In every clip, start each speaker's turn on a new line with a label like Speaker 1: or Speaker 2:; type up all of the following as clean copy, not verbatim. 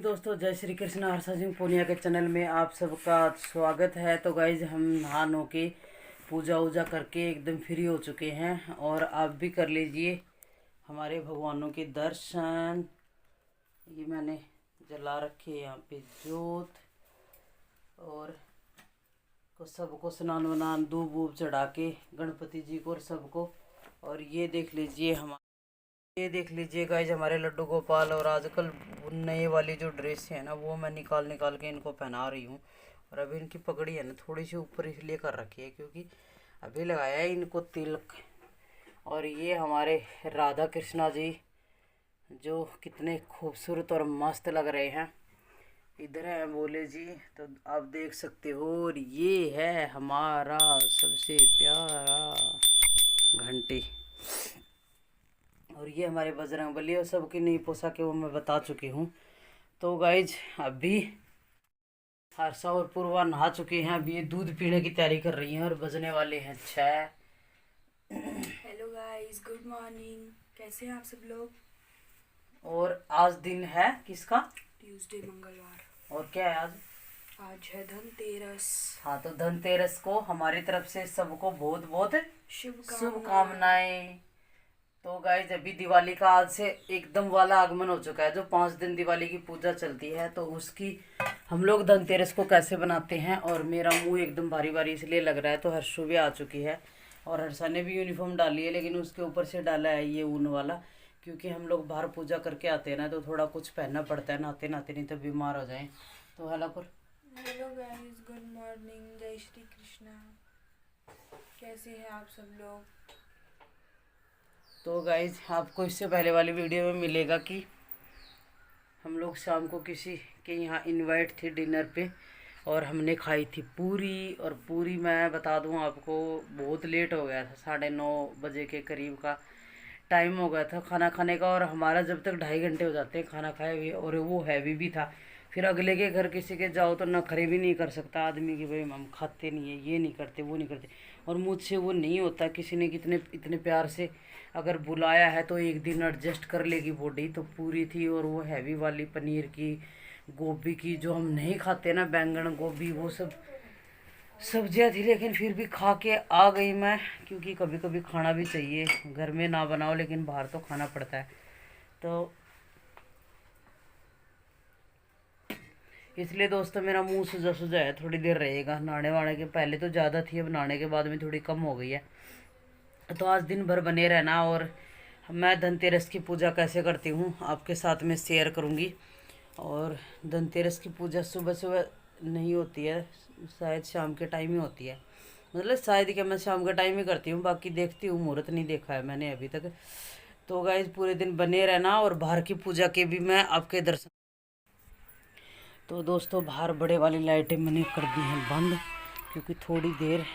Speaker 1: दोस्तों, जय श्री कृष्ण। हर्षा सिंह पूनिया के चैनल में आप सबका स्वागत है। तो गाइज हम नहा नो के पूजा वूजा करके एकदम फ्री हो चुके हैं और आप भी कर लीजिए हमारे भगवानों के दर्शन। ये मैंने जला रखे यहाँ पे जोत और सबको स्नान वनान दूब वूब चढ़ा के गणपति जी को और सबको। और ये देख लीजिए गाइज हमारे लड्डू गोपाल। और आजकल नए वाली जो ड्रेस है ना वो मैं निकाल के इनको पहना रही हूँ। और अभी इनकी पगड़ी है ना थोड़ी सी ऊपर इसलिए कर रखी है क्योंकि अभी लगाया है इनको तिलक। और ये हमारे राधा कृष्णा जी जो कितने खूबसूरत और मस्त लग रहे हैं। इधर है बोले जी, तो आप देख सकते हो। और ये है हमारा सबसे प्यारा घंटी। और ये हमारे बजरंगबली और सबकी नई पोशाक है वो मैं बता चुकी हूँ। तो गाइज अभी हर्षा और पूर्वा नहा चुके हैं। अभी ये दूध पीने की तैयारी कर रही हैं और बजने वाले हैं 6।
Speaker 2: Hello guys, good morning. कैसे हैं आप सब लोग?
Speaker 1: और आज दिन है किसका?
Speaker 2: ट्यूसडे, मंगलवार।
Speaker 1: और क्या है आज?
Speaker 2: आज है धनतेरस।
Speaker 1: हाँ, तो धनतेरस को हमारी तरफ से सबको बहुत बहुत
Speaker 2: शुभकामनाएं।
Speaker 1: शुभकामनाएं। तो गाइज अभी दिवाली का आज से एकदम वाला आगमन हो चुका है। जो 5 दिन दिवाली की पूजा चलती है तो उसकी हम लोग धनतेरस को कैसे बनाते हैं। और मेरा मुंह एकदम भारी भारी इसलिए लग रहा है। तो हर्षु भी आ चुकी है और हर्षा ने भी यूनिफॉर्म डाली है, लेकिन उसके ऊपर से डाला है ये ऊन वाला, क्योंकि हम लोग बाहर पूजा करके आते हैं ना तो थोड़ा कुछ पहनना पड़ता है नहाते नहाते, नहीं तो बीमार हो जाए। तो
Speaker 2: हेलो गाइस, गुड मॉर्निंग, जय श्री कृष्णा। कैसे हैं आप सब लोग?
Speaker 1: तो गाइज आपको इससे पहले वाली वीडियो में मिलेगा कि हम लोग शाम को किसी के यहाँ इनवाइट थे डिनर पे और हमने खाई थी पूरी। और पूरी मैं बता दूँ आपको बहुत लेट हो गया था, 9:30 बजे के करीब का टाइम हो गया था खाना खाने का। और हमारा जब तक 2.5 घंटे हो जाते हैं खाना खाए हुए, और वो हैवी भी था। फिर अगले के घर किसी के जाओ तो नखरे भी नहीं कर सकता आदमी कि भाई हम खाते नहीं है, ये नहीं करते, वो नहीं करते। और मुझसे वो नहीं होता। किसी ने कितने इतने प्यार से अगर बुलाया है तो एक दिन एडजस्ट कर लेगी बॉडी। तो पूरी थी और वो हैवी वाली पनीर की, गोभी की, जो हम नहीं खाते ना, बैंगन गोभी, वो सब सब्जियां थी। लेकिन फिर भी खा के आ गई मैं, क्योंकि कभी कभी खाना भी चाहिए। घर में ना बनाओ लेकिन बाहर तो खाना पड़ता है। तो इसलिए दोस्तों मेरा मुंह सुजा सुजा है, थोड़ी देर रहेगा। नहाने वाने के पहले तो ज़्यादा थी, अब नहाने के बाद में थोड़ी कम हो गई है। तो आज दिन भर बने रहना। और मैं धनतेरस की पूजा कैसे करती हूँ आपके साथ में शेयर करूँगी। और धनतेरस की पूजा सुबह सुबह नहीं होती है, शायद शाम के टाइम ही होती है। मतलब शायद क्या, मैं शाम का टाइम ही करती हूँ, बाकी देखती हूँ, मुहूर्त नहीं देखा है मैंने अभी तक। तो गाइज पूरे दिन बने रहना और बाहर की पूजा के भी मैं आपके दर्शन। तो दोस्तों बाहर बड़े वाली लाइटें मैंने कर दी हैं बंद, क्योंकि थोड़ी देर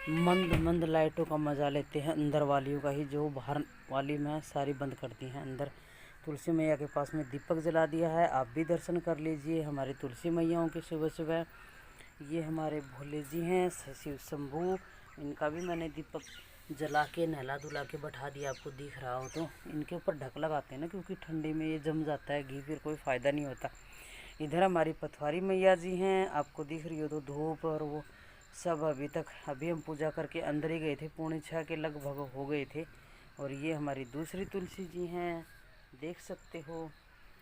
Speaker 1: मंद मंद लाइटों का मज़ा लेते हैं। अंदर वालियों का ही, जो बाहर वाली मैं सारी बंद कर दी हैं। अंदर तुलसी मैया के पास में दीपक जला दिया है, आप भी दर्शन कर लीजिए हमारी तुलसी मैयाओं के सुबह सुबह। ये हमारे भोले जी हैं शिव शंभू, इनका भी मैंने दीपक जला के नहला धुला के बैठा दिया। आपको दिख रहा हो तो इनके ऊपर ढक लगाते हैं ना, क्योंकि ठंडी में ये जम जाता है घी, फिर कोई फ़ायदा नहीं होता। इधर हमारी पथवारी मैया जी हैं, आपको दिख रही हो तो धूप और वो सब। अभी हम पूजा करके अंदर ही गए थे, 5:45 के लगभग हो गए थे। और ये हमारी दूसरी तुलसी जी हैं, देख सकते हो।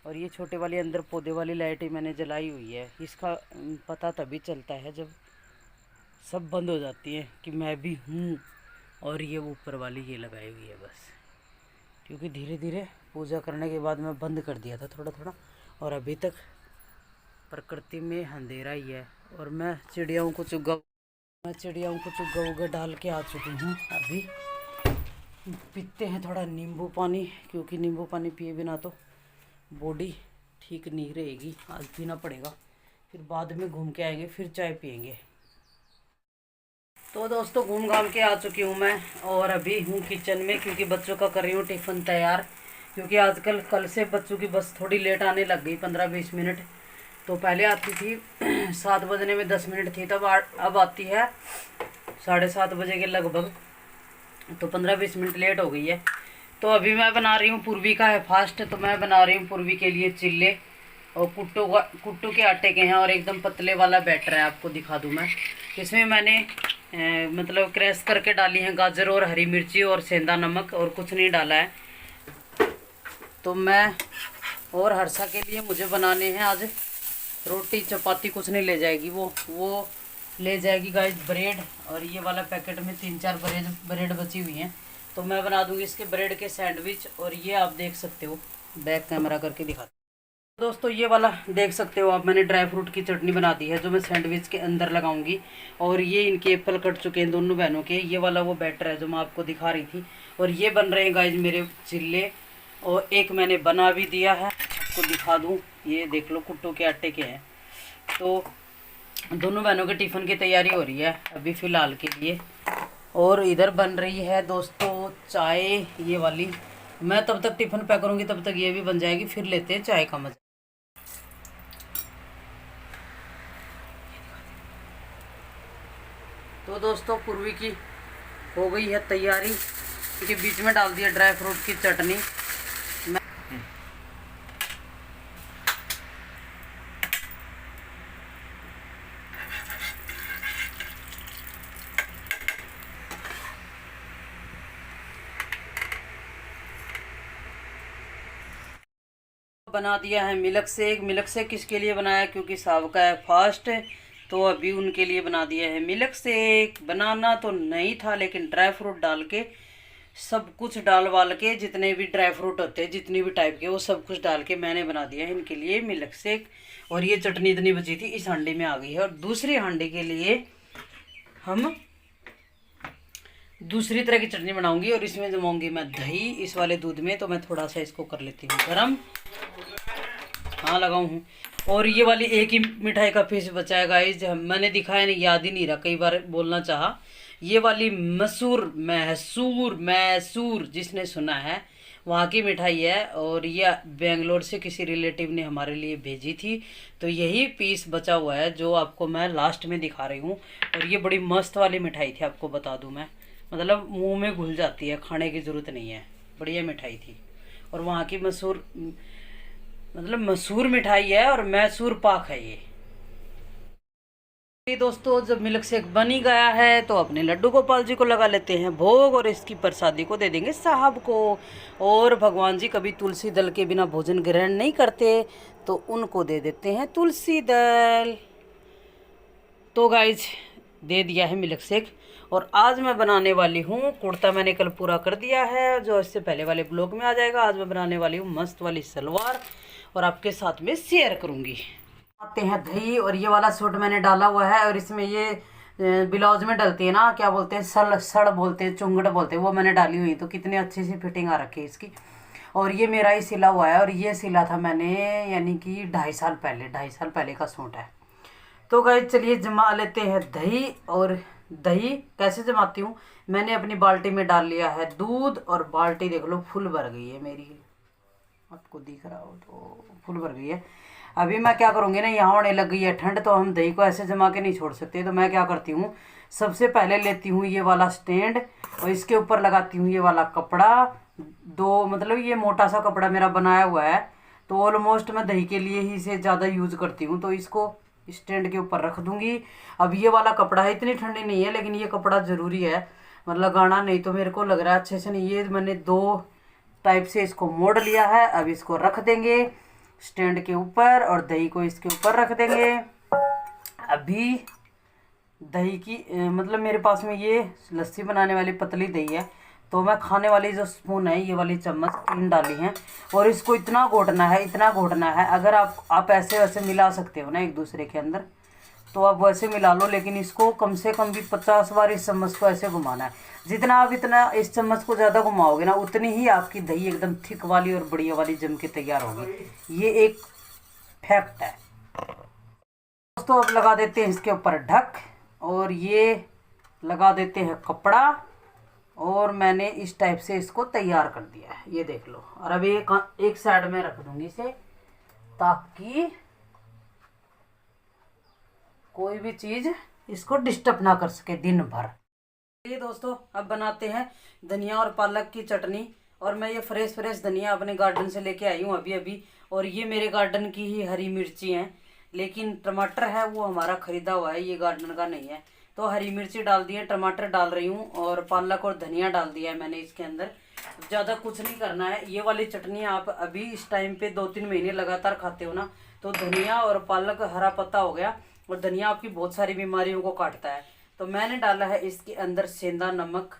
Speaker 1: और ये छोटे वाली अंदर पौधे वाली लाइटें मैंने जलाई हुई है। इसका पता तभी चलता है जब सब बंद हो जाती है कि मैं भी हूँ। और ये ऊपर वाली ये लगाई हुई है बस, क्योंकि धीरे धीरे पूजा करने के बाद मैं बंद कर दिया था थोड़ा थोड़ा। और अभी तक प्रकृति में अंधेरा ही है। और मैं चिड़ियाओं को चुग्गा उगा डाल के आ चुकी हूँ। अभी पीते हैं थोड़ा नींबू पानी, क्योंकि नींबू पानी पिए बिना तो बॉडी ठीक नहीं रहेगी। आज पीना पड़ेगा, फिर बाद में घूम के आएंगे, फिर चाय पियेंगे। तो दोस्तों घूम घाम के आ चुकी हूँ मैं और अभी हूँ किचन में, क्योंकि बच्चों का कर रही हूँ टिफ़िन तैयार। क्योंकि आजकल कल से बच्चों की बस थोड़ी लेट आने लग गई, 15-20 मिनट। तो पहले आती थी 7 बजने में 10 मिनट थी, तब अब आती है 7:30 बजे के लगभग। तो 15-20 मिनट लेट हो गई है। तो अभी मैं बना रही हूँ, पूर्वी का है फास्ट, तो मैं बना रही हूँ पूर्वी के लिए चिल्ले। और कुट्टू के आटे के हैं और एकदम पतले वाला बैटर है। आपको दिखा दूं मैं, इसमें मैंने मतलब क्रैश करके डाली है गाजर और हरी मिर्ची और सेंधा नमक, और कुछ नहीं डाला है। तो मैं और हर्षा के लिए मुझे बनाने हैं आज रोटी चपाती, कुछ नहीं ले जाएगी वो ले जाएगी गाइस ब्रेड। और ये वाला पैकेट में 3-4 ब्रेड बची हुई हैं, तो मैं बना दूंगी इसके ब्रेड के सैंडविच। और ये आप देख सकते हो, बैक कैमरा करके दिखा दोस्तों, ये वाला देख सकते हो आप, मैंने ड्राई फ्रूट की चटनी बना दी है जो मैं सैंडविच के अंदर लगाऊंगी। और ये इनके एप्पल कट चुके हैं दोनों बहनों के। ये वाला वो बैटर है जो मैं आपको दिखा रही थी। और ये बन रहे हैं गाइस मेरे चिल्ले, और एक मैंने बना भी दिया है, आपको दिखा दूं। ये देख लो, कुट्टू के आटे के हैं। तो दोनों बहनों के टिफ़िन की तैयारी हो रही है अभी फ़िलहाल के लिए। और इधर बन रही है दोस्तों चाय, ये वाली। मैं तब तक टिफ़िन पैक करूँगी, तब तक ये भी बन जाएगी, फिर लेते हैं चाय का मज़ा। तो दोस्तों पूर्वी की हो गई है तैयारी, के बीच में डाल दिया ड्राई फ्रूट की चटनी। बना दिया है मिल्क शेक। मिल्क शेक किसके लिए बनाया, क्योंकि साहब का है फास्ट, तो अभी उनके लिए बना दिया है मिल्क शेक। बनाना तो नहीं था, लेकिन ड्राई फ्रूट डाल के, सब कुछ डाल वाल के, जितने भी ड्राई फ्रूट होते हैं जितनी भी टाइप के, वो सब कुछ डाल के मैंने बना दिया है इनके लिए मिल्क शेक। और ये चटनी इतनी बची थी इस हांडी में आ गई है। और दूसरी हांडी के लिए हम दूसरी तरह की चटनी बनाऊंगी, और इसमें जमाऊंगी मैं दही इस वाले दूध में। तो मैं थोड़ा सा इसको कर लेती हूँ गरम, हाँ लगाऊँ हूँ। और ये वाली एक ही मिठाई का पीस बचा है गाइस, मैंने दिखाया नहीं, याद ही नहीं रहा, कई बार बोलना चाहा। ये वाली मसूर मैसूर जिसने सुना है वहाँ की मिठाई है, और ये बेंगलोर से किसी रिलेटिव ने हमारे लिए भेजी थी। तो यही पीस बचा हुआ है जो आपको मैं लास्ट में दिखा रही हूँ। और ये बड़ी मस्त वाली मिठाई थी, आपको बता दूँ मैं, मतलब मुंह में घुल जाती है, खाने की ज़रूरत नहीं है, बढ़िया मिठाई थी। और वहाँ की मसूर मतलब मसूर मिठाई है, और मैसूर पाक है ये दोस्तों। जब मिल्क शेक बन ही गया है तो अपने लड्डू गोपाल जी को लगा लेते हैं भोग, और इसकी प्रसादी को दे देंगे साहब को। और भगवान जी कभी तुलसी दल के बिना भोजन ग्रहण नहीं करते, तो उनको दे देते हैं तुलसी दल। तो गाइज दे दिया है मिल्क शेक। और आज मैं बनाने वाली हूँ, कुर्ता मैंने कल पूरा कर दिया है जो इससे पहले वाले ब्लॉग में आ जाएगा। आज मैं बनाने वाली हूँ मस्त वाली सलवार, और आपके साथ में शेयर करूँगी। आते हैं दही, और ये वाला सूट मैंने डाला हुआ है, और इसमें ये ब्लाउज में डलती है ना, क्या बोलते हैं, सड़ बोलते हैं, चुंगड़ बोलते हैं, वो मैंने डाली हुई। तो कितनी अच्छी सी फिटिंग आ रखी है इसकी। और ये मेरा ही सिला हुआ है, और ये सिला था मैंने यानी कि 2.5 साल पहले का सूट है। तो गाइस चलिए जमा लेते हैं दही। और दही कैसे जमाती हूँ, मैंने अपनी बाल्टी में डाल लिया है दूध, और बाल्टी देख लो फुल भर गई है मेरी, आपको दिख रहा हो तो फुल भर गई है। अभी मैं क्या करूँगी ना, यहाँ होने लग गई है ठंड, तो हम दही को ऐसे जमा के नहीं छोड़ सकते। तो मैं क्या करती हूँ, सबसे पहले लेती हूँ ये वाला स्टैंड, और इसके ऊपर लगाती हूँ ये वाला कपड़ा, दो मतलब ये मोटा सा कपड़ा मेरा बनाया हुआ है। तो ऑलमोस्ट मैं दही के लिए ही इसे ज़्यादा यूज़ करती हूँ। तो इसको स्टैंड के ऊपर रख दूँगी। अब ये वाला कपड़ा है, इतनी ठंडी नहीं है, लेकिन ये कपड़ा ज़रूरी है, मतलब लगाना नहीं तो मेरे को लग रहा है अच्छे से नहीं। ये मैंने 2 टाइप से इसको मोड़ लिया है। अब इसको रख देंगे स्टैंड के ऊपर, और दही को इसके ऊपर रख देंगे। अभी दही की मतलब मेरे पास में ये लस्सी बनाने वाली पतली दही है, तो मैं खाने वाली जो स्पून है, ये वाली चम्मच 3 डाली हैं। और इसको इतना घोटना है। अगर आप ऐसे वैसे मिला सकते हो ना एक दूसरे के अंदर, तो आप वैसे मिला लो, लेकिन इसको कम से कम भी 50 बार इस चम्मच को ऐसे घुमाना है। जितना आप इतना इस चम्मच को ज़्यादा घुमाओगे ना, उतनी ही आपकी दही एकदम थिक वाली और बढ़िया वाली जम के तैयार होगी। ये एक फैक्ट है दोस्तों। अब लगा देते हैं इसके ऊपर ढक, और ये लगा देते हैं कपड़ा, और मैंने इस टाइप से इसको तैयार कर दिया है, ये देख लो। और अब एक साइड में रख दूंगी इसे, ताकि कोई भी चीज़ इसको डिस्टर्ब ना कर सके दिन भर। ये दोस्तों अब बनाते हैं धनिया और पालक की चटनी। और मैं ये फ्रेश फ्रेश धनिया अपने गार्डन से लेके आई हूँ अभी अभी। और ये मेरे गार्डन की ही हरी मिर्ची हैं, लेकिन टमाटर है वो हमारा खरीदा हुआ है, ये गार्डन का नहीं है। तो हरी मिर्ची डाल दी है, टमाटर डाल रही हूँ, और पालक और धनिया डाल दिया है मैंने इसके अंदर। ज़्यादा कुछ नहीं करना है। ये वाली चटनी आप अभी इस टाइम पे 2-3 महीने लगातार खाते हो ना, तो धनिया और पालक हरा पत्ता हो गया, और धनिया आपकी बहुत सारी बीमारियों को काटता है। तो मैंने डाला है इसके अंदर सेंधा नमक।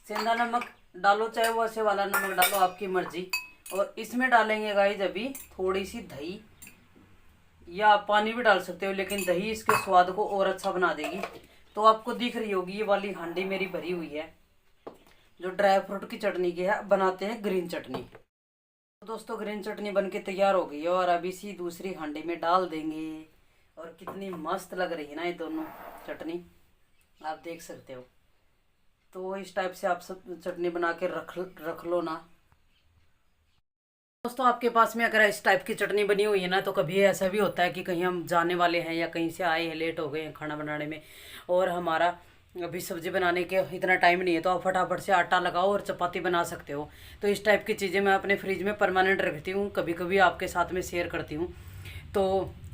Speaker 1: सेंधा नमक डालो, चाहे वो ऐसे वाला नमक डालो, आपकी मर्जी। और इसमें डालेंगे गाइस अभी थोड़ी सी दही, या आप पानी भी डाल सकते हो, लेकिन दही इसके स्वाद को और अच्छा बना देगी। तो आपको दिख रही होगी ये वाली हांडी मेरी भरी हुई है, जो ड्राई फ्रूट की चटनी की है। बनाते हैं ग्रीन चटनी। तो दोस्तों ग्रीन चटनी बनके तैयार हो गई है, और अब इसी दूसरी हांडी में डाल देंगे। और कितनी मस्त लग रही है ना ये दोनों चटनी, आप देख सकते हो। तो इस टाइप से आप सब चटनी बना के रख लो ना दोस्तों। आपके पास में अगर इस टाइप की चटनी बनी हुई है ना, तो कभी ऐसा भी होता है कि कहीं हम जाने वाले हैं या कहीं से आए हैं, लेट हो गए हैं खाना बनाने में, और हमारा अभी सब्जी बनाने के इतना टाइम नहीं है, तो आप फटाफट से आटा लगाओ और चपाती बना सकते हो। तो इस टाइप की चीज़ें मैं अपने फ्रिज में परमानेंट रखती हूँ, कभी कभी आपके साथ में शेयर करती हूँ। तो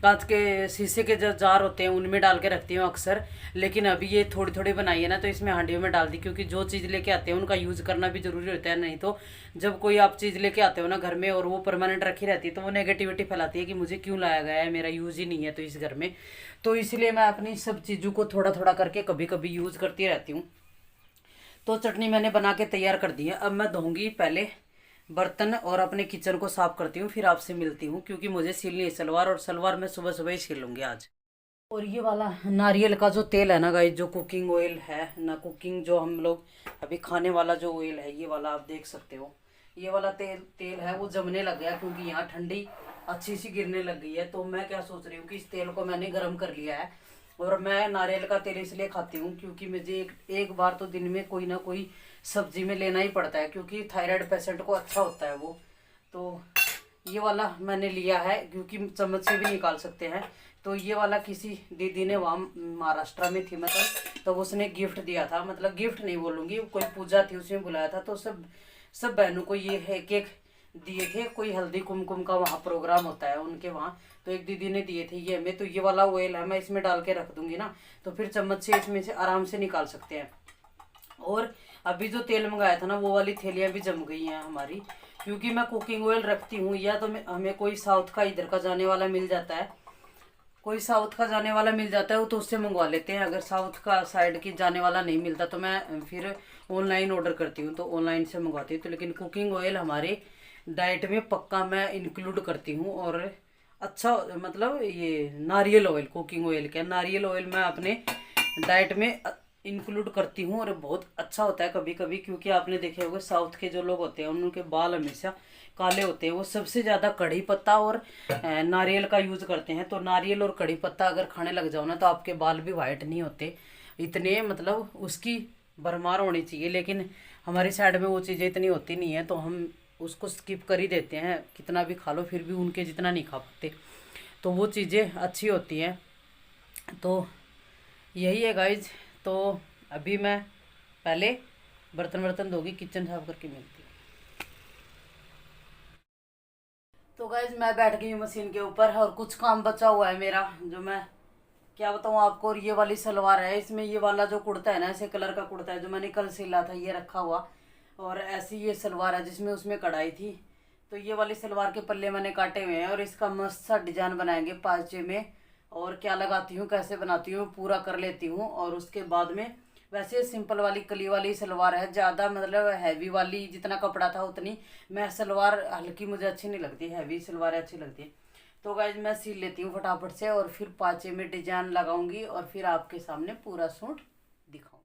Speaker 1: कांच के शीशे के जो जार होते हैं उनमें डाल के रखती हूँ अक्सर। लेकिन अभी ये थोड़ी थोड़ी बनाई है ना, तो इसमें हांडियों में डाल दी, क्योंकि जो चीज़ लेके आते हैं उनका यूज़ करना भी ज़रूरी होता है। नहीं तो जब कोई आप चीज़ लेके आते हो ना घर में, और वो परमानेंट रखी रहती है, तो वो नेगेटिविटी फैलाती है कि मुझे क्यों लाया गया है, मेरा यूज़ ही नहीं है तो इस घर में। तो इसलिए मैं अपनी सब चीज़ों को थोड़ा थोड़ा करके कभी कभी यूज़ करती रहती हूँ। तो चटनी मैंने बना के तैयार कर दी है। अब मैं धोऊंगी पहले बर्तन और अपने किचन को साफ करती हूँ, फिर आपसे मिलती हूँ, क्योंकि मुझे सिलनी है सलवार, और सलवार मैं सुबह सुबह ही सिल लूँगी आज। और ये वाला नारियल का जो तेल है ना गाइस, जो कुकिंग ऑयल है ना, कुकिंग जो हम लोग अभी खाने वाला जो ऑयल है, ये वाला आप देख सकते हो। ये वाला तेल है वो जमने लग गया, क्योंकि यहाँ ठंडी अच्छी सी गिरने लग गई है। तो मैं क्या सोच रही हूँ कि इस तेल को मैंने गर्म कर लिया है। और मैं नारियल का तेल इसलिए खाती हूँ क्योंकि मुझे एक बार तो दिन में कोई ना कोई सब्जी में लेना ही पड़ता है, क्योंकि थायराइड पेशेंट को अच्छा होता है वो। तो ये वाला मैंने लिया है, क्योंकि चम्मच से भी निकाल सकते हैं। तो ये वाला किसी दीदी ने वहाँ महाराष्ट्र में थी मतलब, तो उसने गिफ्ट दिया था, मतलब गिफ्ट नहीं बोलूँगी, कोई पूजा थी उसमें बुलाया था, तो सब सब बहनों को ये है केक दिए थे। कोई हल्दी कुमकुम का वहाँ प्रोग्राम होता है उनके वहाँ, तो एक दीदी ने दिए थे ये हमें। तो ये वाला ऑयल है, मैं इसमें डाल के रख दूंगी ना, तो फिर चम्मच से इसमें से आराम से निकाल सकते हैं। और अभी जो तेल मंगाया था ना, वो वाली थैलियाँ भी जम गई हैं हमारी, क्योंकि मैं कुकिंग ऑयल रखती हूँ, या तो हमें कोई साउथ का इधर का जाने वाला मिल जाता है, कोई साउथ का जाने वाला मिल जाता है वो, तो उससे मंगवा लेते हैं। अगर साउथ का साइड की जाने वाला नहीं मिलता, तो मैं फिर ऑनलाइन ऑर्डर करती हूँ, तो ऑनलाइन से मंगवाती हूँ। तो लेकिन कुकिंग ऑयल हमारे डाइट में पक्का मैं इंक्लूड करती हूँ। और अच्छा मतलब ये नारियल ऑयल, कुकिंग ऑयल क्या, नारियल ऑयल मैं अपने डाइट में इंक्लूड करती हूँ, और बहुत अच्छा होता है कभी कभी। क्योंकि आपने देखे होंगे साउथ के जो लोग होते हैं उनके बाल हमेशा काले होते हैं, वो सबसे ज़्यादा कढ़ी पत्ता और नारियल का यूज़ करते हैं। तो नारियल और कढ़ी पत्ता अगर खाने लग जाओ ना, तो आपके बाल भी वाइट नहीं होते इतने, मतलब उसकी भरमार होनी चाहिए। लेकिन हमारी साइड में वो चीज़ें इतनी होती नहीं है, तो हम उसको स्किप कर ही देते हैं, कितना भी खा लो फिर भी उनके जितना नहीं खा पाते। तो वो चीज़ें अच्छी होती हैं। तो यही है गाइज। तो अभी मैं पहले बर्तन वर्तन धोगी, किचन साफ करके मिलती हूँ। तो गाइज मैं बैठ गई हूँ मशीन के ऊपर, और कुछ काम बचा हुआ है मेरा, जो मैं क्या बताऊँ आपको। और ये वाली सलवार है, इसमें ये वाला जो कुर्ता है ना, ऐसे कलर का कुर्ता है, जो मैंने कल सिला था, ये रखा हुआ। और ऐसी ये सलवार है जिसमें उसमें कढ़ाई थी। तो ये वाली सलवार के पल्ले मैंने काटे हुए हैं, और इसका मस्त सा डिजाइन बनाएंगे पाँचे में। और क्या लगाती हूँ, कैसे बनाती हूँ, पूरा कर लेती हूँ। और उसके बाद में वैसे सिंपल वाली कली वाली सलवार है, ज़्यादा मतलब हैवी वाली जितना कपड़ा था उतनी मैं सलवार हल्की मुझे अच्छी नहीं लगती, हैवी सलवार अच्छी लगती है। तो गाइज मैं सिल लेती हूँ फटाफट से, और फिर पाँचे में डिजाइन लगाऊंगी, और फिर आपके सामने पूरा सूट दिखाऊंगी।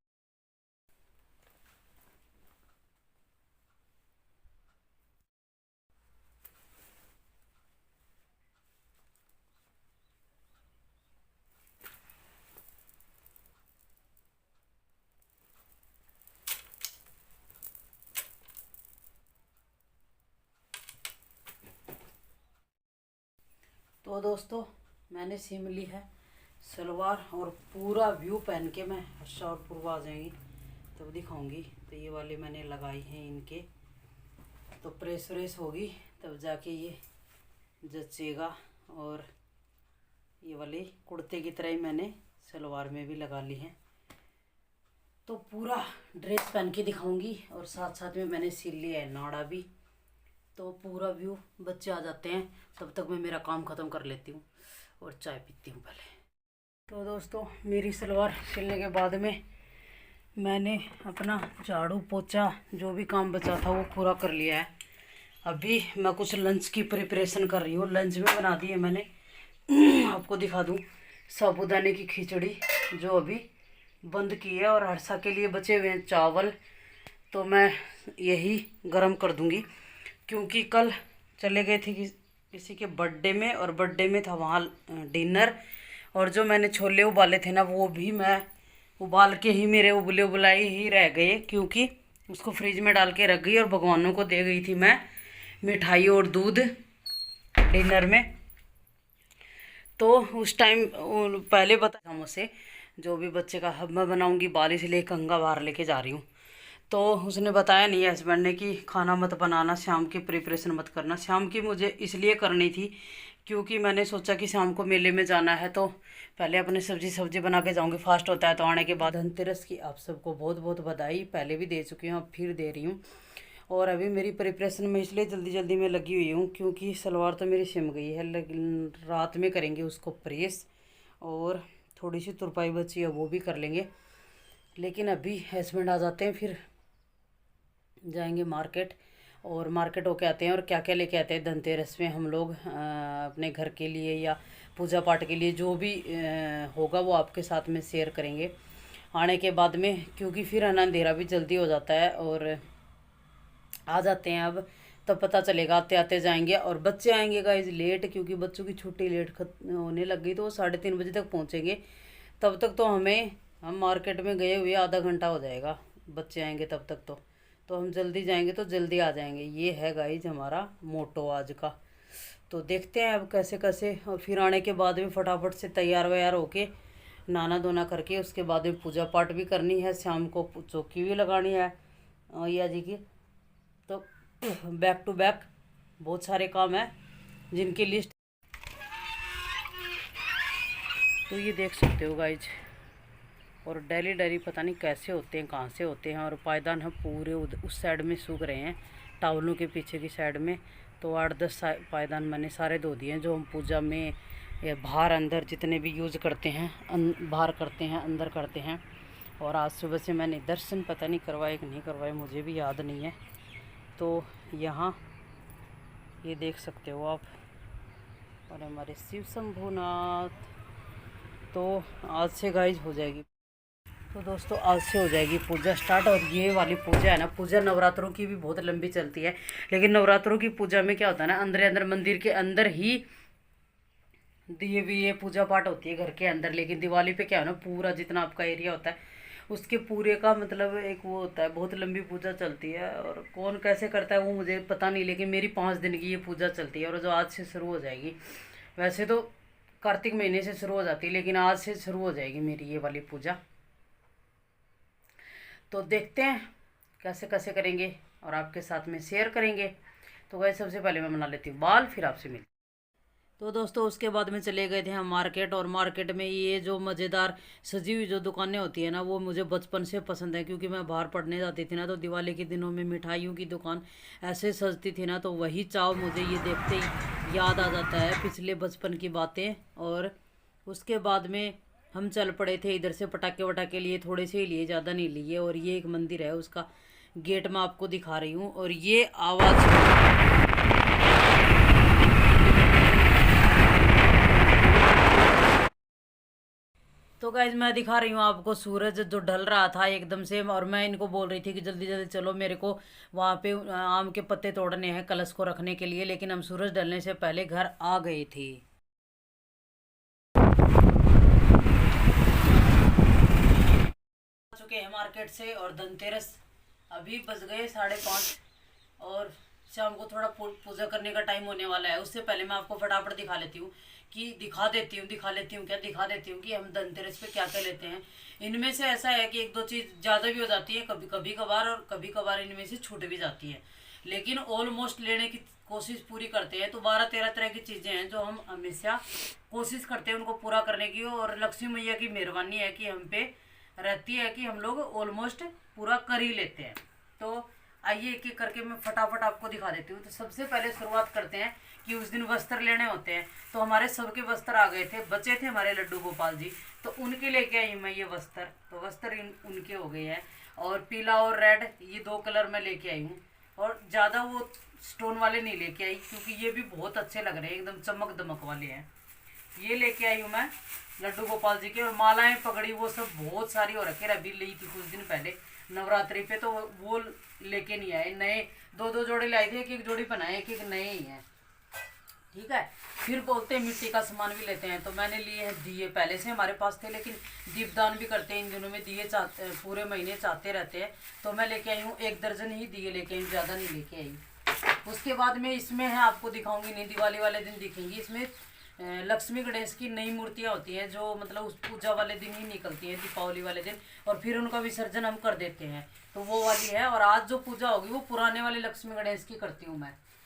Speaker 1: तो दोस्तों मैंने सिम ली है सलवार, और पूरा व्यू पहन के मैं हर्षा और पूर्वा आ जाएंगी। तब दिखाऊंगी। तो ये वाले मैंने लगाई हैं इनके, तो प्रेस व्रेस होगी तब जाके ये जचेगा। और ये वाले कुर्ते की तरह ही मैंने सलवार में भी लगा ली हैं। तो पूरा ड्रेस पहन के दिखाऊंगी और साथ साथ में मैंने सिल लिया है नाड़ा भी। तो पूरा व्यू, बच्चे आ जाते हैं तब तक मैं मेरा काम ख़त्म कर लेती हूँ और चाय पीती हूँ पहले। तो दोस्तों मेरी सलवार सिलने के बाद में मैंने अपना झाड़ू पोछा जो भी काम बचा था वो पूरा कर लिया है। अभी मैं कुछ लंच की प्रिपरेशन कर रही हूँ। लंच में बना दी है मैंने आपको दिखा दूँ, साबूदाने की खिचड़ी जो अभी बंद की है, और हरसा के लिए बचे हुए हैं चावल। तो मैं यही गरम कर दूँगी क्योंकि कल चले गए थे किसी के बर्थडे में, और बर्थडे में था वहाँ डिनर। और जो मैंने छोले उबाले थे ना वो भी मैं उबाल के ही मेरे उबले उबलाए ही रह गए, क्योंकि उसको फ्रिज में डाल के रख गई और भगवानों को दे गई थी मैं मिठाई और दूध डिनर में। तो उस टाइम पहले बताया मुझसे जो भी बच्चे का हब मैं बनाऊंगी बाल, इसलिए कंगा बाहर लेके जा रही हूँ। तो उसने बताया नहीं है हस्बैंड ने कि खाना मत बनाना, शाम की प्रिपरेशन मत करना। शाम की मुझे इसलिए करनी थी क्योंकि मैंने सोचा कि शाम को मेले में जाना है, तो पहले अपने सब्जी बना के जाऊंगी, फास्ट होता है। तो आने के बाद धनतेरस की आप सबको बहुत बहुत बधाई, पहले भी दे चुकी हूँ अब फिर दे रही हूँ। और अभी मेरी प्रिपरेशन में इसलिए जल्दी जल्दी में लगी हुई हूँ क्योंकि सलवार तो मेरी सिम गई है, लेकिन रात में करेंगे उसको प्रेस, और थोड़ी सी तुरपाई बची है वो भी कर लेंगे। लेकिन अभी हस्बैंड आ जाते हैं, फिर जाएंगे मार्केट, और मार्केट होके आते हैं और क्या क्या लेके आते हैं धनतेरस में हम लोग अपने घर के लिए या पूजा पाठ के लिए, जो भी होगा वो आपके साथ में शेयर करेंगे आने के बाद में। क्योंकि फिर है ना अंधेरा भी जल्दी हो जाता है, और आ जाते हैं अब तब पता चलेगा, आते आते जाएंगे। और बच्चे आएंगे गाइस लेट, क्योंकि बच्चों की छुट्टी लेट होने लग गई, तो वो 3:30 बजे तक पहुँचेंगे। तब तक तो हम मार्केट में गए हुए आधा घंटा हो जाएगा, बच्चे आएंगे तब तक तो हम जल्दी जाएंगे तो जल्दी आ जाएंगे। ये है गाइज हमारा मोटो आज का। तो देखते हैं अब कैसे कैसे, और फिर आने के बाद में फटाफट से तैयार व्यार होके नहाना धोना करके उसके बाद में पूजा पाठ भी करनी है, शाम को चौकी भी लगानी है मैया जी की। तो बैक टू बैक बहुत सारे काम हैं जिनकी लिस्ट, तो ये देख सकते हो गाइज। और डेली पता नहीं कैसे होते हैं, कहाँ से होते हैं। और पायदान हम पूरे उस साइड में सूख रहे हैं, टावलों के पीछे की साइड में। तो 8-10 पायदान मैंने सारे धो दिए हैं, जो हम पूजा में या बाहर अंदर जितने भी यूज़ करते हैं, बाहर करते हैं अंदर करते हैं। और आज सुबह से मैंने दर्शन पता नहीं करवाए कि नहीं करवाए, मुझे भी याद नहीं है। तो यहाँ ये देख सकते हो आप, और हमारे शिव शंभुनाथ। तो आज से गाइज हो जाएगी, तो दोस्तों आज से हो जाएगी पूजा स्टार्ट। और ये वाली पूजा है ना, पूजा नवरात्रों की भी बहुत लंबी चलती है, लेकिन नवरात्रों की पूजा में क्या होता है ना, अंदर मंदिर के अंदर ही दिए भी ये पूजा पाठ होती है घर के अंदर। लेकिन दिवाली पे क्या है ना, पूरा जितना आपका एरिया होता है उसके पूरे का मतलब एक वो होता है, बहुत लंबी पूजा चलती है। और कौन कैसे करता है वो मुझे पता नहीं, लेकिन मेरी 5 दिन की ये पूजा चलती है, और जो आज से शुरू हो जाएगी। वैसे तो कार्तिक महीने से शुरू हो जाती है, लेकिन आज से शुरू हो जाएगी मेरी ये वाली पूजा। तो देखते हैं कैसे कैसे करेंगे और आपके साथ में शेयर करेंगे। तो वैसे सबसे पहले मैं बना लेती हूँ बाल, फिर आपसे मिलती। तो दोस्तों उसके बाद में चले गए थे हम मार्केट, और मार्केट में ये जो मज़ेदार सजी हुई जो दुकानें होती है ना, वो मुझे बचपन से पसंद है। क्योंकि मैं बाहर पढ़ने जाती थी ना, तो दिवाली के दिनों में मिठाइयों की दुकान ऐसे सजती थी ना, तो वही चाव मुझे ये देखते ही याद आ जाता है, पिछले बचपन की बातें। और उसके बाद में हम चल पड़े थे इधर से पटाखे वटाखे लिए, थोड़े से ही लिए, ज़्यादा नहीं लिए। और ये एक मंदिर है, उसका गेट मैं आपको दिखा रही हूँ। और ये आवाज़ तो गाइज मैं दिखा रही हूँ आपको सूरज जो ढल रहा था एकदम से। और मैं इनको बोल रही थी कि जल्दी जल्दी चलो, मेरे को वहाँ पे आम के पत्ते तोड़ने हैं कलश को रखने के लिए, लेकिन हम सूरज ढलने से पहले घर आ गए थे। चुके हैं मार्केट से, और धनतेरस अभी बज गए 5:30, और शाम को थोड़ा पूजा करने का टाइम होने वाला है, उससे पहले मैं आपको फटाफट दिखा लेती हूँ कि दिखा देती हूँ कि हम धनतेरस पे क्या क्या लेते हैं। इनमें से ऐसा है कि एक दो चीज़ ज़्यादा भी हो जाती है कभी कभी कभार, और कभी कभार इनमें से छूट भी जाती है, लेकिन ऑलमोस्ट लेने की कोशिश पूरी करते हैं। तो 12-13 तरह की चीज़ें हैं जो हम हमेशा कोशिश करते हैं उनको पूरा करने की, और लक्ष्मी मैया की मेहरबानी है कि हम पे रहती है कि हम लोग ऑलमोस्ट पूरा कर ही लेते हैं। तो आइए एक एक करके मैं फटाफट आपको दिखा देती हूँ। तो सबसे पहले शुरुआत करते हैं कि उस दिन वस्त्र लेने होते हैं। तो हमारे सबके वस्त्र आ गए थे, बचे थे हमारे लड्डू गोपाल जी, तो उनके लेके आई मैं ये वस्त्र। तो वस्त्र उनके हो गए हैं, और पीला और रेड ये 2 कलर मैं लेके आई हूँ, और ज़्यादा वो स्टोन वाले नहीं लेके आई क्योंकि ये भी बहुत अच्छे लग रहे हैं, एकदम चमक दमक वाले हैं। ये लेके आई हूँ मैं लड्डू गोपाल जी के, और मालाएं पगड़ी वो सब बहुत सारी हो रखी है, अभी ली थी कुछ दिन पहले नवरात्रि पे, तो वो लेके नहीं आए, नए 2-2 जोड़े लाए थे, एक एक जोड़ी बनाए, एक एक नए ही हैं। ठीक है, फिर बोलते हैं मिट्टी का सामान भी लेते हैं। तो मैंने लिए हैं दिए, पहले से हमारे पास थे, लेकिन दीपदान भी करते हैं इन दिनों में, दिए चाहते पूरे महीने चाहते रहते हैं। तो मैं लेके आई हूँ 1 दर्जन ही दिए लेके आई, ज़्यादा नहीं लेके आई। उसके बाद में इसमें है, आपको दिखाऊंगी नहीं, दिवाली वाले दिन दिखेंगी। इसमें लक्ष्मी गणेश की नई मूर्तियाँ होती हैं जो मतलब उस पूजा वाले दिन ही निकलती हैं, दीपावली वाले दिन, और फिर उनका विसर्जन हम कर देते हैं। तो वो वाली है, और आज जो पूजा होगी वो पुराने वाले लक्ष्मी गणेश की करती हूँ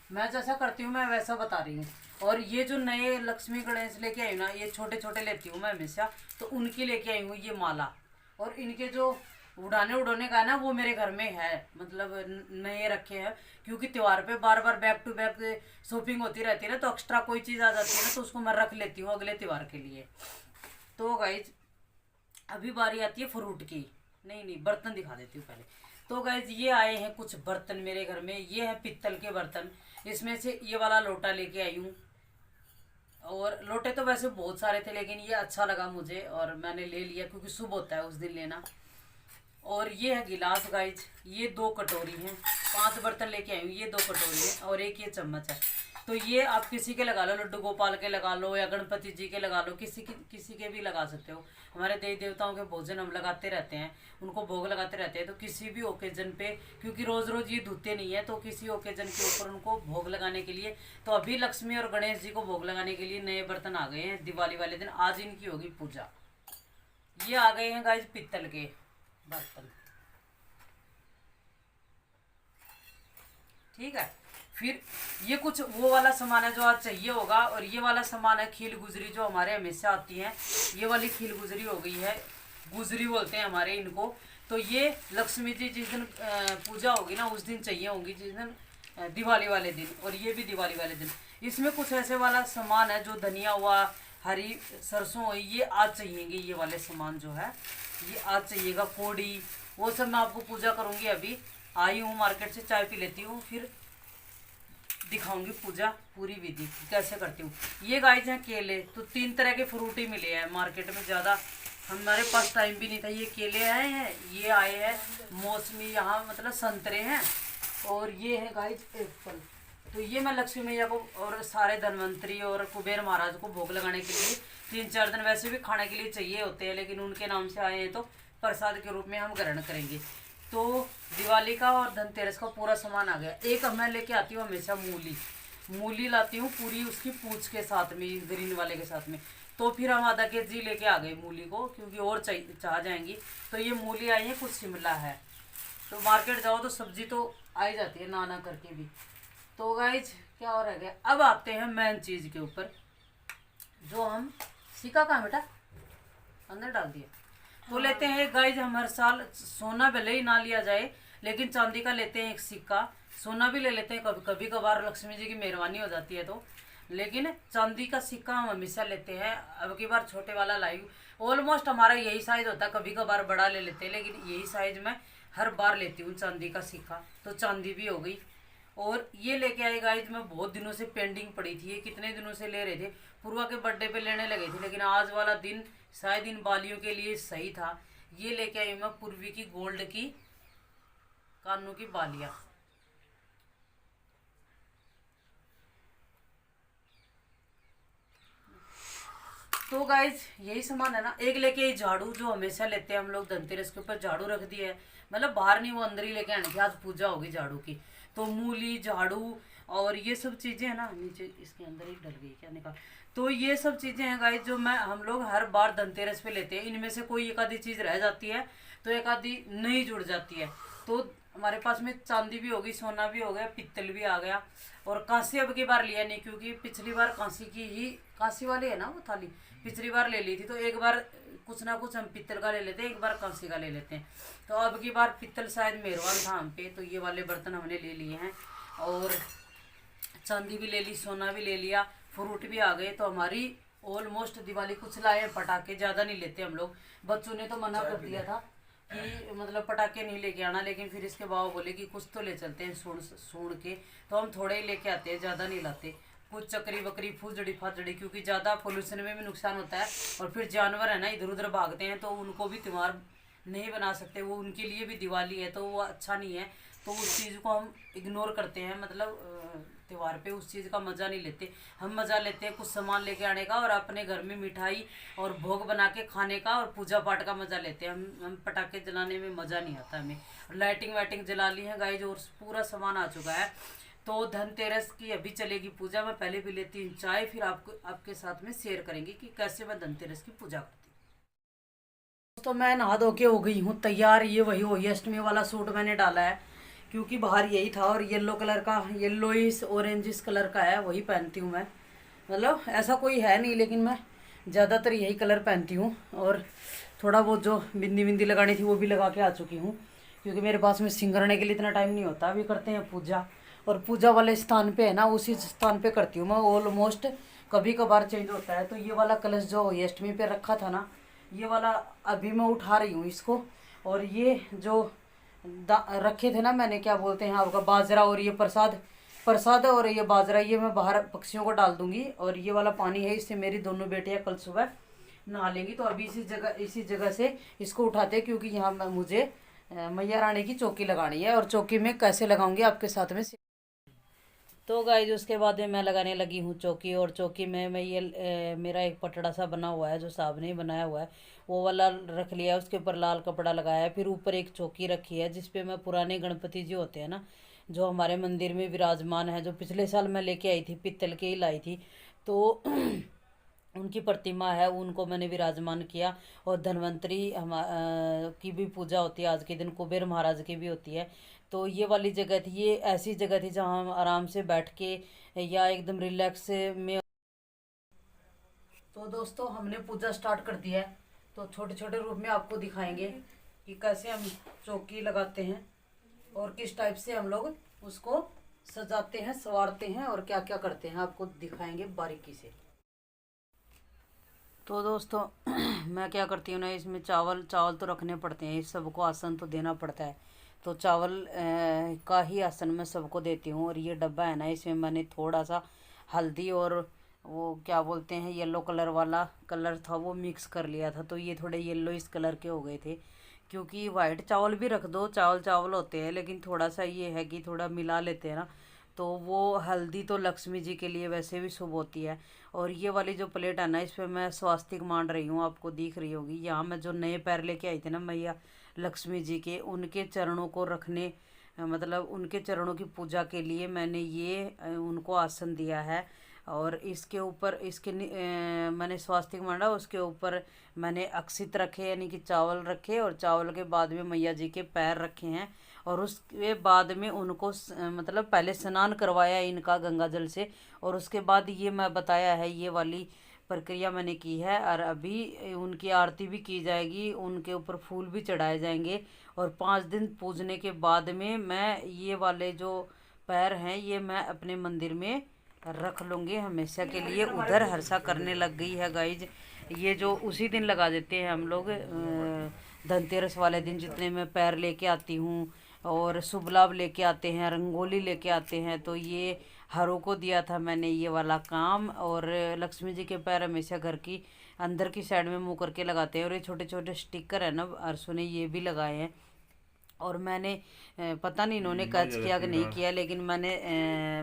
Speaker 1: मैं जैसा करती हूँ मैं वैसा बता रही हूँ। और ये जो नए लक्ष्मी गणेश लेके आई हूँ ना, ये छोटे छोटे लेती हूँ मैं हमेशा, तो उनकी लेके आई हूँ ये माला। और इनके जो उड़ाने का है ना, वो मेरे घर में है, मतलब नए रखे हैं, क्योंकि त्योहार पे बार बार बैक टू बैक शॉपिंग होती रहती है ना, तो एक्स्ट्रा कोई चीज़ आ जाती है ना, तो उसको मैं रख लेती हूँ अगले त्योहार के लिए। तो गाइज अभी बारी आती है फ्रूट की, नहीं बर्तन दिखा देती हूँ पहले। तो गाइज ये आए हैं कुछ बर्तन मेरे घर में, ये है पित्तल के बर्तन। इसमें से ये वाला लोटा लेके आई हूँ, और लोटे तो वैसे बहुत सारे थे, लेकिन ये अच्छा लगा मुझे और मैंने ले लिया क्योंकि शुभ होता है उस दिन लेना। और ये है गिलास गाइज, ये 2 कटोरी हैं, 5 बर्तन लेके आई हूँ, ये 2 कटोरी है, और एक ये चम्मच है। तो ये आप किसी के लगा लो, लड्डू गोपाल के लगा लो या गणपति जी के लगा लो, किसी के भी लगा सकते हो। हमारे देवी देवताओं के भोजन हम लगाते रहते हैं, उनको भोग लगाते रहते हैं। तो किसी भी ओकेजन पे, क्योंकि रोज़ रोज़ ये धुते नहीं है, तो किसी ओकेजन के ऊपर उनको भोग लगाने के लिए, तो अभी लक्ष्मी और गणेश जी को भोग लगाने के लिए नए बर्तन आ गए हैं दिवाली वाले दिन, आज इनकी होगी पूजा। ये आ गए हैं गाइज पित्तल के बर्तन, ठीक है। फिर ये कुछ वो वाला सामान है जो आज चाहिए होगा, और ये वाला सामान है खील गुजरी, जो हमारे हमेशा आती है। ये वाली खील गुजरी हो गई है, गुजरी बोलते हैं हमारे इनको। तो ये लक्ष्मी जी जिस दिन पूजा होगी ना, उस दिन चाहिए होंगी, जिस दिन दिवाली वाले दिन, और ये भी दिवाली वाले दिन। इसमें कुछ ऐसे वाला सामान है जो धनिया हुआ, हरी सरसों हुई, ये आज चाहिएंगे। ये वाले सामान जो है ये आज चाहिएगा, कोड़ी, वो सब मैं आपको पूजा करूँगी। अभी आई हूँ मार्केट से, चाय पी लेती हूँ, फिर दिखाऊंगी पूजा पूरी विधि कैसे करती हूँ। ये गाइस हैं केले, तो 3 तरह के फ्रूट ही मिले हैं मार्केट में, ज़्यादा हमारे पास टाइम भी नहीं था। ये केले आए हैं, ये आए हैं मौसमी, यहाँ मतलब संतरे हैं, और ये है गाइस एप्पल। तो ये मैं लक्ष्मी मैया को और सारे धनवंतरी और कुबेर महाराज को भोग लगाने के लिए 3-4 दिन वैसे भी खाने के लिए चाहिए होते हैं, लेकिन उनके नाम से आए हैं तो प्रसाद के रूप में हम ग्रहण करेंगे। तो दिवाली का और धनतेरस का पूरा सामान आ गया। एक मैं लेके आती हूँ हमेशा मूली लाती हूँ पूरी, उसकी पूंछ के साथ में, ग्रीन वाले के साथ में। तो फिर हम आधा केजी लेके आ गए मूली को, क्योंकि और चाह जाएंगी। तो ये मूली आई है, कुछ शिमला है। तो मार्केट जाओ तो सब्जी तो आ ही जाती है ना करके भी। तो गाइज क्या हो रह गया, अब आते हैं मेन चीज़ के ऊपर, जो हम सिक्का कहाँ बेटा अंदर डाल दिया। तो लेते हैं गाइज, हम हर साल सोना भले ही ना लिया जाए, लेकिन चांदी का लेते हैं एक सिक्का। सोना भी ले लेते हैं कभी कभार, लक्ष्मी जी की मेहरबानी हो जाती है तो, लेकिन चांदी का सिक्का हम हमेशा लेते हैं। अब की बार छोटे वाला लाई, ऑलमोस्ट हमारा यही साइज होता है, कभी कभार बड़ा ले लेते हैं, लेकिन यही साइज मैं हर बार लेती हूँ चांदी का सिक्का। तो चांदी भी हो गई। और ये लेके आई गाइज, मैं बहुत दिनों से पेंडिंग पड़ी थी, ये कितने दिनों से ले रहे थे, पूर्वा के बर्थडे पे लेने लगे थे, लेकिन आज वाला दिन शायद इन बालियों के लिए सही था। ये लेके आई मैं पूर्वी की गोल्ड की कानों की बालियाँ। तो गाइज यही सामान है ना। एक लेके झाड़ू, जो हमेशा लेते हैं हम लोग धनतेरस के ऊपर, झाड़ू रख दिया है, मतलब बाहर नहीं, वो अंदर ही लेके आने की, आज पूजा होगी झाड़ू की। तो मूली, झाड़ू और ये सब चीज़ें हैं ना, नीचे इसके अंदर ही डल गई क्या, निकाल। तो ये सब चीज़ें हैं गाइस जो हम लोग हर बार धनतेरस पे लेते हैं। इनमें से कोई एक आधी चीज़ रह जाती है तो एक आधी नहीं जुड़ जाती है। तो हमारे पास में चांदी भी होगी, सोना भी हो गया, पित्तल भी आ गया, और कांसी अब की बार लिया नहीं क्योंकि पिछली बार कांसी की ही, कांसी वाली है ना वो थाली, पिछली बार ले ली थी। तो एक बार कुछ ना कुछ हम पित्तल का ले लेते हैं, एक बार कांसी का ले लेते हैं। तो अब की बार पित्तल शायद मेहरबान था हम पे, तो ये वाले बर्तन हमने ले लिए हैं। और चांदी भी ले ली, सोना भी ले लिया, फ्रूट भी आ गए। तो हमारी ऑलमोस्ट दिवाली, कुछ लाए पटाखे, ज़्यादा नहीं लेते हम लोग। बच्चों ने तो मना कर दिया था कि मतलब पटाखे नहीं लेके आना, लेकिन फिर इसके बाबा बोले कि कुछ तो ले चलते हैं सुन सुन के। तो हम थोड़े ही लेके आते हैं, ज़्यादा नहीं लाते। कुछ चक्री बकरी, फुजड़ी फाजड़ी, क्योंकि ज़्यादा पोल्यूशन में भी नुकसान होता है। और फिर जानवर है ना इधर उधर भागते हैं, तो उनको भी त्यौहार नहीं बना सकते, वो उनके लिए भी दिवाली है, तो वो अच्छा नहीं है। तो उस चीज़ को हम इग्नोर करते हैं, मतलब त्यौहार पे उस चीज़ का मज़ा नहीं लेते। हम मज़ा लेते हैं कुछ सामान लेके आने का और अपने घर में मिठाई और भोग बना के खाने का, और पूजा पाठ का मज़ा लेते हैं। हम पटाखे जलाने में मज़ा नहीं आता हमें। लाइटिंग वाइटिंग जला ली है गाइस, और पूरा सामान आ चुका है। तो धनतेरस की अभी चलेगी पूजा। मैं पहले भी लेती हूँ चाय, फिर आपके साथ में शेयर करेंगे कि कैसे मैं धनतेरस की पूजा करती हूँ। तो मैं नहा धो के हो गई हूँ तैयार। ये वही अष्टमी वाला सूट मैंने डाला है क्योंकि बाहर यही था, और येलो कलर का, येलोइस ऑरेंजिस कलर का है, वही पहनती हूँ मैं। मतलब ऐसा कोई है नहीं, लेकिन मैं ज़्यादातर यही कलर पहनती हूँ। और थोड़ा बहुत जो बिंदी बिंदी लगानी थी वो भी लगा के आ चुकी हूँ, क्योंकि मेरे पास में सिंगरने के लिए इतना टाइम नहीं होता। अभी करते हैं पूजा, और पूजा वाले स्थान पे है ना, उसी स्थान पे करती हूँ मैं ऑलमोस्ट। कभी कभार चेंज होता है। तो ये वाला कलश जो अष्टमी पे रखा था ना, ये वाला अभी मैं उठा रही हूँ इसको। और ये जो रखे थे ना मैंने, क्या बोलते हैं आपका, बाजरा, और ये प्रसाद, प्रसाद और ये बाजरा, ये मैं बाहर पक्षियों को डाल दूंगी। और ये वाला पानी है, इससे मेरी दोनों बेटियां कल सुबह नहा लेंगी। तो अभी इसी जगह से इसको उठाते हैं, क्योंकि यहाँ मुझे मैया रानी की चौकी लगानी है। और चौकी में कैसे लगाऊंगी आपके साथ में। तो गाइज उसके बाद में मैं लगाने लगी हूँ चौकी। और चौकी में मैं ये मेरा एक पटड़ा सा बना हुआ है जो साहब ने बनाया हुआ है, वो वाला रख लिया है। उसके ऊपर लाल कपड़ा लगाया है। फिर ऊपर एक चौकी रखी है जिसपे मैं पुराने गणपति जी होते हैं ना, जो हमारे मंदिर में विराजमान है, जो पिछले साल मैं लेके आई थी, पित्तल के ही लाई थी। तो उनकी प्रतिमा है, उनको मैंने विराजमान किया। और धन्वंतरी की भी पूजा होती है आज के दिन, कुबेर महाराज की भी होती है। तो ये वाली जगह थी, ये ऐसी जगह थी जहाँ हम आराम से बैठ के या एकदम रिलैक्स में। तो दोस्तों हमने पूजा स्टार्ट कर दी है। तो छोटे छोटे रूप में आपको दिखाएंगे कि कैसे हम चौकी लगाते हैं और किस टाइप से हम लोग उसको सजाते हैं, संवारते हैं, और क्या क्या करते हैं आपको दिखाएंगे बारीकी से। तो दोस्तों मैं क्या करती हूँ ना, इसमें चावल चावल तो रखने पड़ते हैं, इस सबको आसन तो देना पड़ता है। तो चावल का ही आसन मैं सबको देती हूँ। और ये डब्बा है ना, इसमें मैंने थोड़ा सा हल्दी और वो क्या बोलते हैं येलो कलर वाला कलर था, वो मिक्स कर लिया था। तो ये थोड़े येलो इस कलर के हो गए थे, क्योंकि वाइट चावल भी रख दो, चावल चावल होते हैं, लेकिन थोड़ा सा ये है कि थोड़ा मिला लेते हैं ना। तो वो हल्दी तो लक्ष्मी जी के लिए वैसे भी शुभ होती है। और ये वाली जो प्लेट है ना, इस पर मैं स्वास्तिक मान रही हूँ, आपको दिख रही होगी। यहाँ मैं जो नए पैर लेके आई थी ना मैया लक्ष्मी जी के, उनके चरणों को रखने, मतलब उनके चरणों की पूजा के लिए मैंने ये उनको आसन दिया है। और इसके ऊपर मैंने स्वास्तिक मांडा, उसके ऊपर मैंने अक्षित रखे, यानी कि चावल रखे, और चावल के बाद में मैया जी के पैर रखे हैं। और उसके बाद में उनको मतलब पहले स्नान करवाया इनका गंगा जल से, और उसके बाद ये मैं बताया है, ये वाली प्रक्रिया मैंने की है। और अभी उनकी आरती भी की जाएगी, उनके ऊपर फूल भी चढ़ाए जाएंगे। और 5 दिन पूजने के बाद में मैं ये वाले जो पैर हैं ये मैं अपने मंदिर में रख लूँगी हमेशा के लिए। उधर हर्षा करने लग गई है गाइज। ये जो उसी दिन लगा देते हैं हम लोग, धनतेरस वाले दिन जितने मैं पैर लेके आती हूँ और शुभ लाभ लेके आते हैं, रंगोली लेके आते हैं। तो ये हरों को दिया था मैंने ये वाला काम। और लक्ष्मी जी के पैर हमेशा घर की अंदर की साइड में मुँह करके लगाते हैं। और ये छोटे छोटे स्टिकर है ना, अरसों ने ये भी लगाए हैं। और मैंने पता नहीं इन्होंने कैच किया कि नहीं किया, लेकिन मैंने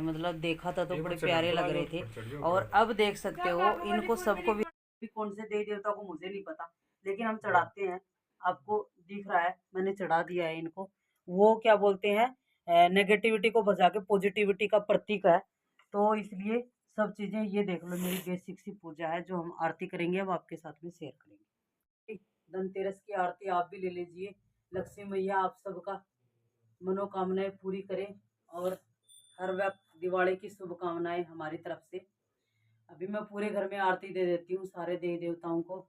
Speaker 1: मतलब देखा था तो बड़े प्यारे लग रहे थे। और अब देख सकते हो इनको सबको भी कौन से देवी देवता को मुझे नहीं पता, लेकिन हम चढ़ाते हैं। आपको दिख रहा है मैंने चढ़ा दिया है इनको। वो क्या बोलते हैं, नेगेटिविटी को भजा के पॉजिटिविटी का प्रतीक है। तो इसलिए सब चीज़ें ये देख लो, मेरी बेसिक सी पूजा है जो हम आरती करेंगे, अब आपके साथ में शेयर करेंगे। ठीक, धनतेरस की आरती आप भी ले लीजिए। लक्ष्मी मैया आप सबका मनोकामनाएं पूरी करें और हर वक्त दिवाली की शुभकामनाएं हमारी तरफ से। अभी मैं पूरे घर में आरती दे देती हूँ सारे देवी देवताओं को।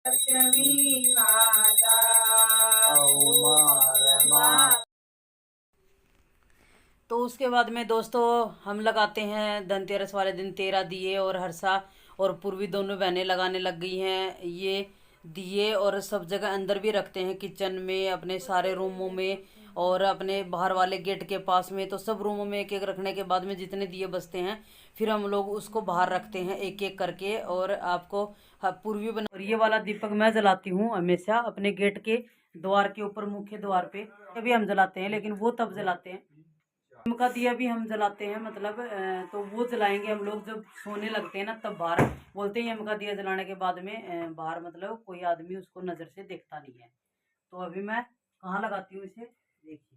Speaker 2: लक्ष्मी माता
Speaker 1: तो उसके बाद में दोस्तों हम लगाते हैं धनतेरस वाले दिन 13 दिए, और हर्षा और पूर्वी दोनों बहनें लगाने लग गई हैं ये दिए, और सब जगह अंदर भी रखते हैं, किचन में, अपने सारे रूमों में और अपने बाहर वाले गेट के पास में। तो सब रूमों में एक एक रखने के बाद में जितने दिए बचते हैं फिर हम लोग उसको बाहर रखते हैं एक एक करके। और आपको पूर्वी बना, और ये वाला दीपक मैं जलाती हूँ हमेशा अपने गेट के द्वार के ऊपर, मुख्य द्वार पे अभी हम जलाते हैं, लेकिन वो तब जलाते हैं यम का दिया भी हम जलाते हैं, मतलब तो वो जलाएंगे हम लोग जब सोने लगते हैं ना, तब बाहर बोलते हैं यम का दिया जलाने के बाद में बाहर मतलब कोई आदमी उसको नज़र से देखता नहीं है। तो अभी मैं कहाँ लगाती हूँ इसे देखिए।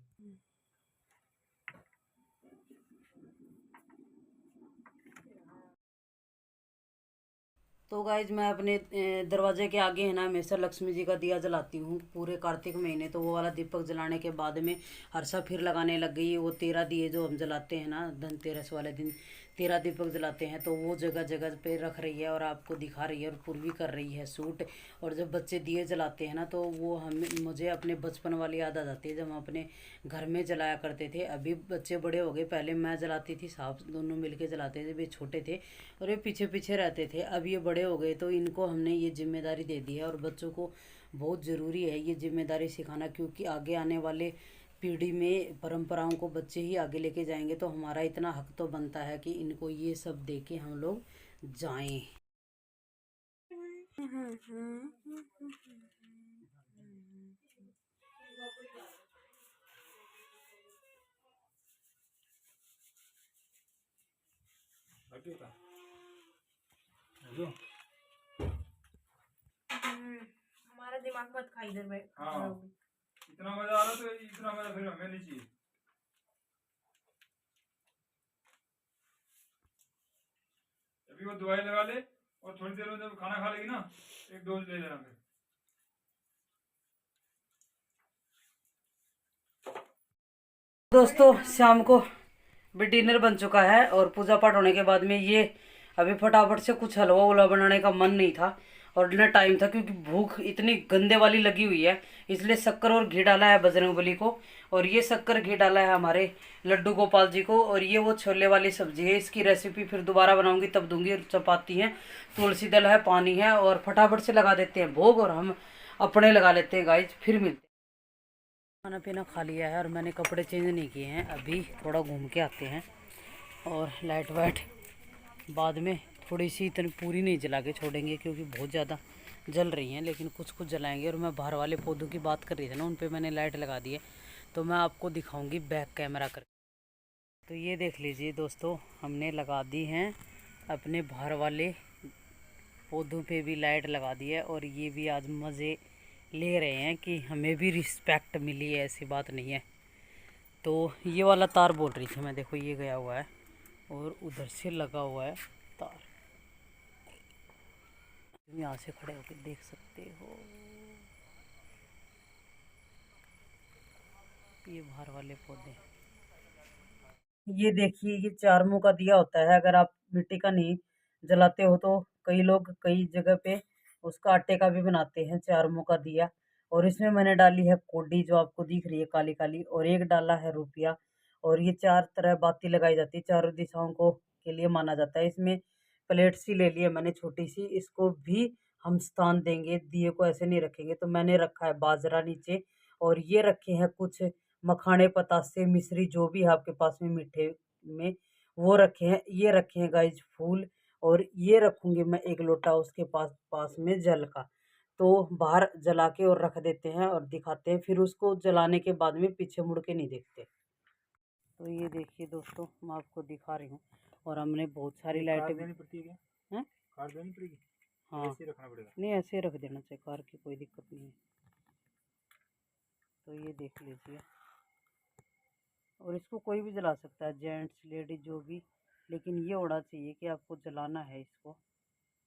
Speaker 1: तो गाइज मैं अपने दरवाजे के आगे है ना हमेशा लक्ष्मी जी का दिया जलाती हूँ पूरे कार्तिक महीने। तो वो वाला दीपक जलाने के बाद में हर्षा फिर लगाने लग गई। वो 13 दिए जो हम जलाते हैं ना धनतेरस वाले दिन, 13 दीपक जलाते हैं, तो वो जगह जगह पे रख रही है और आपको दिखा रही है और पूर्वी कर रही है सूट। और जब बच्चे दिए जलाते हैं ना तो वो हमें मुझे अपने बचपन वाली याद आ जाती है जब हम अपने घर में जलाया करते थे। अभी बच्चे बड़े हो गए, पहले मैं जलाती थी, साहब दोनों मिलके जलाते थे, वे छोटे थे और ये पीछे पीछे रहते थे। अब ये बड़े हो गए तो इनको हमने ये जिम्मेदारी दे दी है, और बच्चों को बहुत ज़रूरी है ये जिम्मेदारी सिखाना, क्योंकि आगे आने वाले पीढ़ी में परंपराओं को बच्चे ही आगे लेके जाएंगे। तो हमारा इतना हक तो बनता है कि इनको ये सब दे के हम लोग जाएं।
Speaker 2: हमारा दिमाग मत खा इधर बैठ।
Speaker 3: हाँ, इतना मजा आ रहा तो इतना मजा फिर हमें नहीं चाहिए। अभी वो दवाई लगा ले और थोड़ी देर में जब खाना खा लेगी ना एक डोज ले लेना फिर।
Speaker 1: दोस्तों शाम को भी डिनर बन चुका है और पूजा पाठ होने के बाद में ये अभी फटाफट से कुछ हलवा उलवा बनाने का मन नहीं था और डिनर टाइम था, क्योंकि भूख इतनी गंदे वाली लगी हुई है, इसलिए शक्कर और घी डाला है बजरंगबली को। और ये शक्कर घी डाला है हमारे लड्डू गोपाल जी को। और ये वो छोले वाली सब्जी है, इसकी रेसिपी फिर दोबारा बनाऊंगी तब दूंगी। और चपाती है, तुलसी दल है, पानी है, और फटाफट से लगा देते हैं भोग और हम अपने लगा लेते हैं गाइज। फिर मिलते हैं। खाना पीना खा लिया है और मैंने कपड़े चेंज नहीं किए हैं, अभी थोड़ा घूम के आते हैं। और लाइट वाइट बाद में थोड़ी सी इतनी पूरी नहीं जला के छोड़ेंगे क्योंकि बहुत ज़्यादा जल रही हैं, लेकिन कुछ कुछ जलाएंगे। और मैं बाहर वाले पौधों की बात कर रही थी ना, उन पे मैंने लाइट लगा दी है, तो मैं आपको दिखाऊंगी बैक कैमरा कर। तो ये देख लीजिए दोस्तों, हमने लगा दी हैं अपने बाहर वाले पौधों पे भी लाइट लगा दी है। और ये भी आज मज़े ले रहे हैं कि हमें भी रिस्पेक्ट मिली है, ऐसी बात नहीं है। तो ये वाला तार बोल रही थी मैं, देखो ये गया हुआ है और उधर से लगा हुआ है तार, तुम यहाँ से खड़े होकर देख सकते हो। ये बाहर वाले पौधे, ये देखिए ये 4 मुंह का दिया होता है। अगर आप मिट्टी का नहीं जलाते हो तो कई लोग कई जगह पे उसका आटे का भी बनाते हैं 4 मुंह का दिया। और इसमें मैंने डाली है कोडी जो आपको दिख रही है काली काली, और एक डाला है रुपया। और ये 4 तरह बाती लगाई जाती है, चारों दिशाओं को के लिए माना जाता है। इसमें प्लेट सी ले ली है मैंने छोटी सी, इसको भी हम स्थान देंगे, दिए को ऐसे नहीं रखेंगे। तो मैंने रखा है बाजरा नीचे, और ये रखे हैं कुछ मखाने, पतासे, मिश्री, जो भी है आपके पास में मीठे में वो रखे हैं। ये रखे हैं गाइज फूल, और ये रखूंगी मैं एक लोटा उसके पास पास में जल का। तो बाहर जला के और रख देते हैं और दिखाते हैं, फिर उसको जलाने के बाद में पीछे मुड़ के नहीं देखते। तो ये देखिए दोस्तों, मैं आपको दिखा रही हूँ। और हमने बहुत सारी लाइटें
Speaker 3: देनी पड़ती है क्या?
Speaker 1: हैं?
Speaker 3: कार्ड देनी पड़ेगी?
Speaker 1: हाँ
Speaker 3: ऐसे ही रखना पड़ेगा।
Speaker 1: नहीं, ऐसे ही रख देना चाहिए, कार की कोई दिक्कत नहीं है। तो ये देख लीजिए। और इसको कोई भी जला सकता है, जेंट्स लेडीज जो भी, लेकिन ये होना चाहिए कि आपको जलाना है इसको।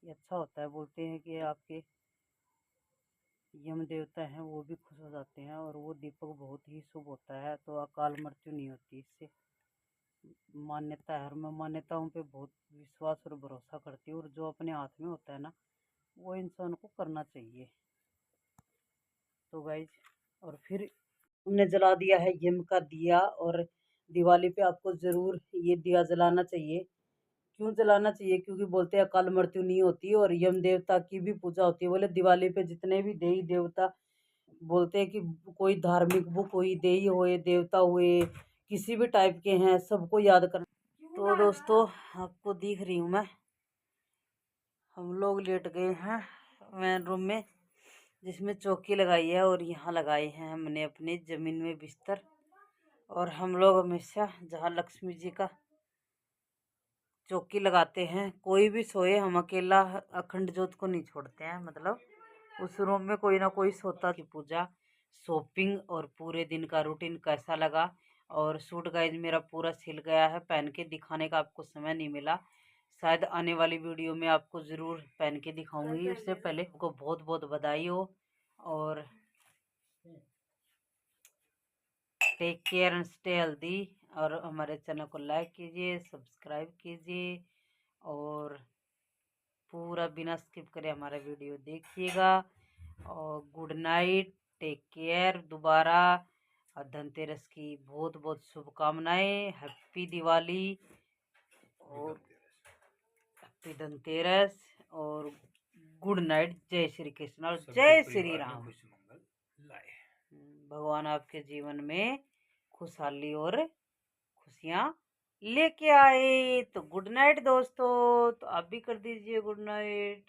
Speaker 1: ये अच्छा होता है, बोलते हैं कि आपके यम देवता हैं वो भी खुश हो जाते हैं, और वो दीपक बहुत ही शुभ होता है, तो अकाल मृत्यु नहीं होती इससे, मान्यता है। और मैं मान्यताओं पे बहुत विश्वास और भरोसा करती हूँ, और जो अपने हाथ में होता है ना वो इंसान को करना चाहिए। तो गाइज, और फिर हमने जला दिया है यम का दिया, और दिवाली पे आपको ज़रूर ये दिया जलाना चाहिए। क्यों जलाना चाहिए? क्योंकि बोलते हैं अकाल मृत्यु नहीं होती, और यम देवता की भी पूजा होती है। बोले दिवाली पे जितने भी देवी देवता, बोलते हैं कि कोई धार्मिक बुक हुई, देवी हुए, देवता हुए, किसी भी टाइप के हैं, सबको याद कर। तो दोस्तों, आपको दिख रही हूँ मैं, हम लोग लेट गए हैं मेन रूम में, जिसमें चौकी लगाई है, और यहाँ लगाए हैं हमने अपने ज़मीन में बिस्तर। और हम लोग हमेशा जहाँ लक्ष्मी जी का चौकी लगाते हैं, कोई भी सोए, हम अकेला अखंड ज्योत को नहीं छोड़ते हैं, मतलब उस रूम में कोई ना कोई सोता। की पूजा, शॉपिंग और पूरे दिन का रूटीन कैसा लगा। और सूट गाइज मेरा पूरा सिल गया है, पहन के दिखाने का आपको समय नहीं मिला, शायद आने वाली वीडियो में आपको ज़रूर पहन के दिखाऊंगी। उससे पहले आपको बहुत बहुत बधाई हो, और take care and stay healthy. और हमारे चैनल को लाइक कीजिए, सब्सक्राइब कीजिए, और पूरा बिना स्किप करे हमारा वीडियो देखिएगा। और गुड नाइट, टेक केयर। दोबारा धनतेरस की बहुत बहुत शुभकामनाएं, हैप्पी दिवाली और हैप्पी धनतेरस, और गुड नाइट। जय श्री कृष्ण और जय श्री राम। भगवान आपके जीवन में खुशहाली और खुशियाँ लेके आए। तो गुड नाइट दोस्तों, तो आप भी कर दीजिए गुड नाइट।